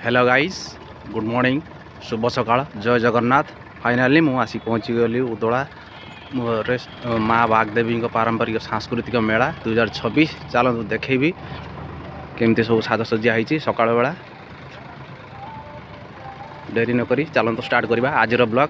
Hello guys, good morning, शुभ सकाळ, जय Jagannath. Finally मु आसी पहुँची गली उदला माँ बागदेवी पारंपरिक सांस्कृतिक मेला 2026। चलतु देखेबी केमती सब साजसज्जा होती सकाळ बेला। डेरी नक चलतु स्टार्ट करवा आज ब्लॉग।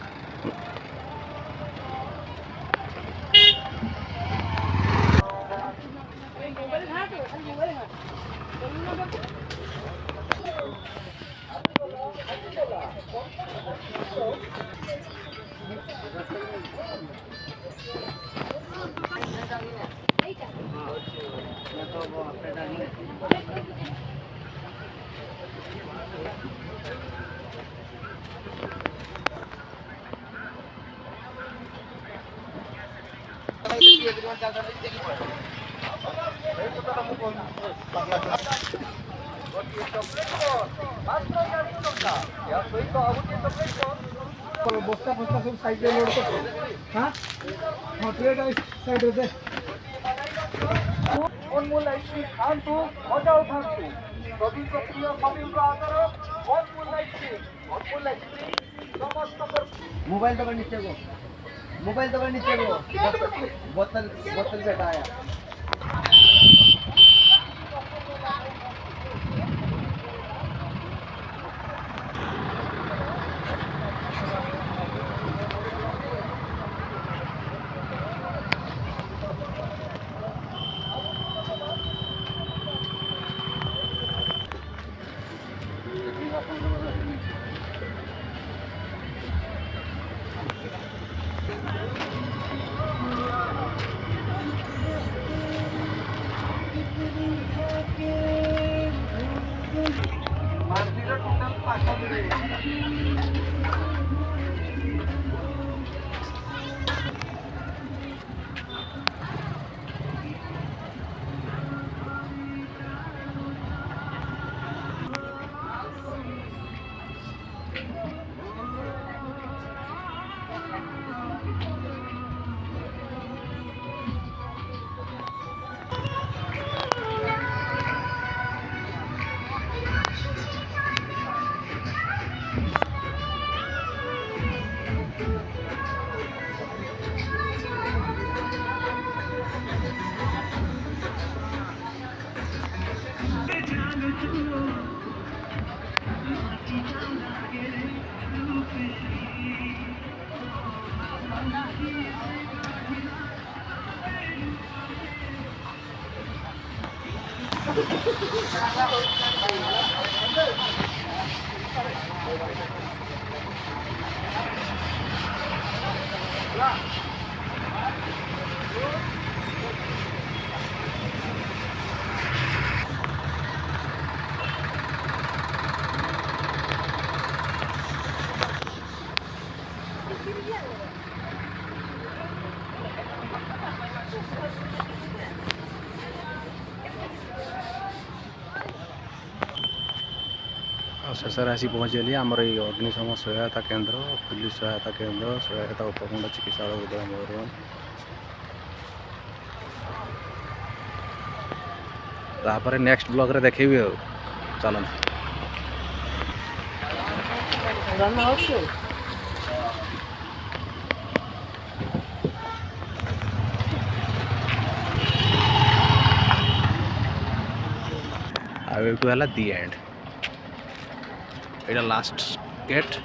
बस्ता फस्ता सब साइड में लोड कर। हां हां प्लेट साइड दे अनमोल लाइट खान तो मजा उठाऊ सभी को प्रिय मम्मी को आदर अनमोल लाइट समस्त मोबाइल दबा नीचे को बोतल बोतल बेटा आया। शेष आसी पहुँचली आमर ये अग्निशम सहायता केन्द्र, पुलिस सहायता केन्द्र, सहायता उपखंड चिकित्सा उदय मयूरभंज। तापर नेक्स्ट ब्लॉग रे देखी चल आई टू है दी एंड। ये लास्ट गेट।